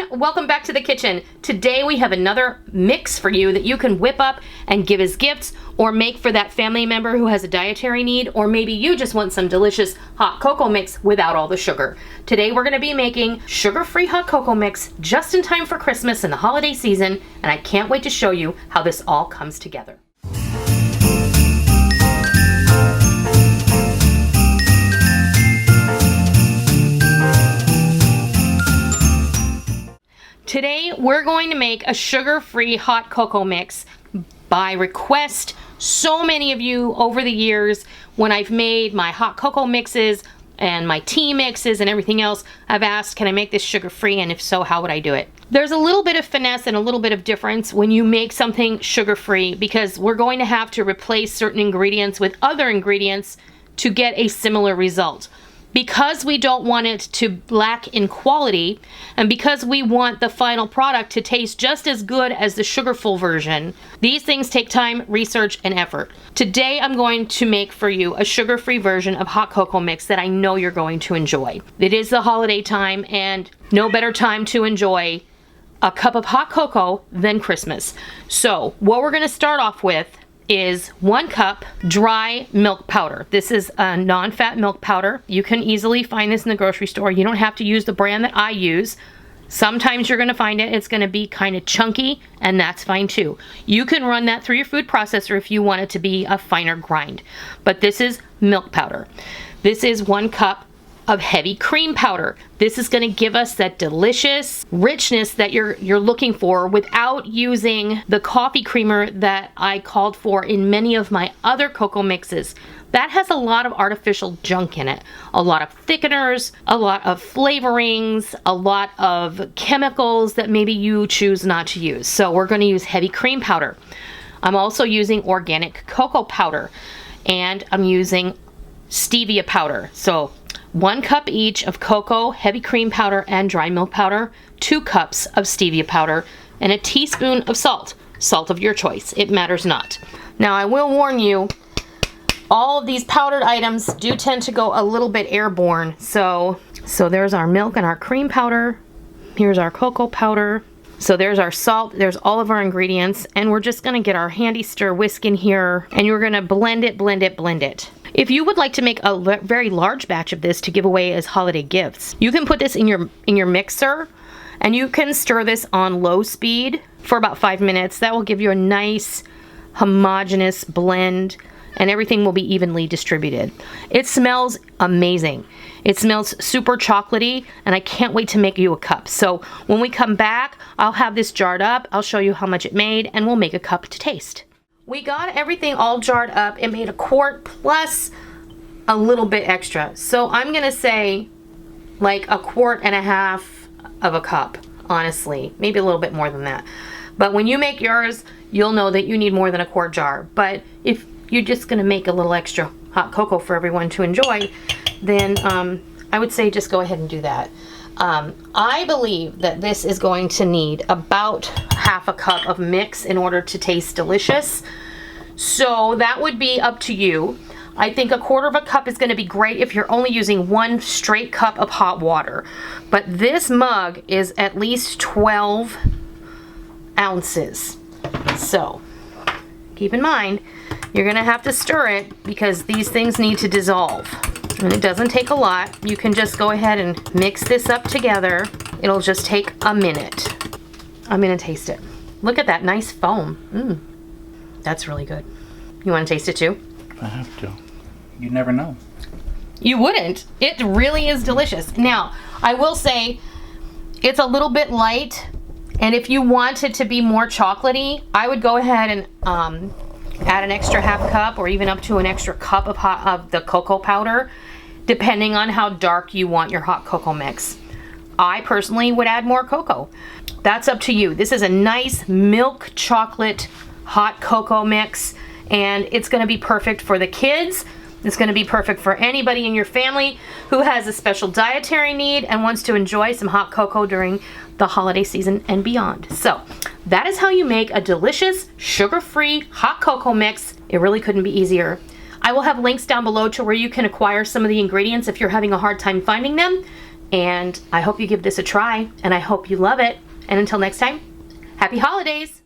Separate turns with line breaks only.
everyone, welcome back to the kitchen. Today we have another mix for you that you can whip up and give as gifts or make for that family member who has a dietary need, or maybe you just want some delicious hot cocoa mix without all the sugar. Today we're going to be making sugar-free hot cocoa mix just in time for Christmas and the holiday season, and I can't wait to show you how this all comes together. Today we're going to make a sugar-free hot cocoa mix by request. So many of you over the years, when I've made my hot cocoa mixes and my tea mixes and everything else, I've asked, can I make this sugar-free, and if so, how would I do it? There's a little bit of finesse and a little bit of difference when you make something sugar-free, because we're going to have to replace certain ingredients with other ingredients to get a similar result. Because we don't want it to lack in quality, and because we want the final product to taste just as good as the sugar-full version, these things take time, research, and effort. Today I'm going to make for you a sugar-free version of hot cocoa mix that I know you're going to enjoy. It is the holiday time, and no better time to enjoy a cup of hot cocoa than Christmas. So what we're going to start off with is 1 cup dry milk powder. This is a non-fat milk powder. You can easily find this in the grocery store. You don't have to use the brand that I use. Sometimes you're gonna find it's gonna be kind of chunky, and that's fine too. You can run that through your food processor if you want it to be a finer grind. But this is milk powder. This is 1 cup of heavy cream powder. This is going to give us that delicious richness that you're looking for without using the coffee creamer that I called for in many of my other cocoa mixes. That has a lot of artificial junk in it. A lot of thickeners, a lot of flavorings, a lot of chemicals that maybe you choose not to use. So we're going to use heavy cream powder. I'm also using organic cocoa powder, and I'm using stevia powder. So 1 cup each of cocoa, heavy cream powder, and dry milk powder, 2 cups of stevia powder, and a teaspoon of salt. Salt of your choice, it matters not. Now I will warn you, all of these powdered items do tend to go a little bit airborne. So there's our milk and our cream powder. Here's our cocoa powder. So there's our salt, there's all of our ingredients, and we're just gonna get our handy stir whisk in here, and you're gonna blend it, blend it, blend it. If you would like to make a very large batch of this to give away as holiday gifts, you can put this in your mixer, and you can stir this on low speed for about 5 minutes. That will give you a nice homogeneous blend, and everything will be evenly distributed. It smells amazing. It smells super chocolatey, and I can't wait to make you a cup. So when we come back, I'll have this jarred up, I'll show you how much it made, and we'll make a cup to taste. We got everything all jarred up. It made 1 quart plus a little bit extra. So I'm gonna say like 1.5 quarts of a cup, honestly. Maybe a little bit more than that. But when you make yours, you'll know that you need more than 1 quart jar. But if you're just gonna make a little extra hot cocoa for everyone to enjoy, then I would say just go ahead and do that. I believe that this is going to need about 1/2 cup of mix in order to taste delicious. So that would be up to you. I think 1/4 cup is going to be great if you're only using 1 straight cup of hot water. But this mug is at least 12 ounces. So keep in mind, you're going to have to stir it because these things need to dissolve. And it doesn't take a lot. You can just go ahead and mix this up together. It'll just take a minute. I'm gonna taste it. Look at that nice foam. That's really good. You wanna taste it too?
I have to. You never know.
You wouldn't. It really is delicious. Now, I will say it's a little bit light, and if you want it to be more chocolatey, I would go ahead and add an extra 1/2 cup or even up to an extra cup of the cocoa powder, depending on how dark you want your hot cocoa mix. I personally would add more cocoa. That's up to you. This is a nice milk chocolate hot cocoa mix, and it's gonna be perfect for the kids. It's gonna be perfect for anybody in your family who has a special dietary need and wants to enjoy some hot cocoa during the holiday season and beyond. So that is how you make a delicious sugar-free hot cocoa mix. It really couldn't be easier. I will have links down below to where you can acquire some of the ingredients if you're having a hard time finding them. And I hope you give this a try, and I hope you love it. And until next time, happy holidays!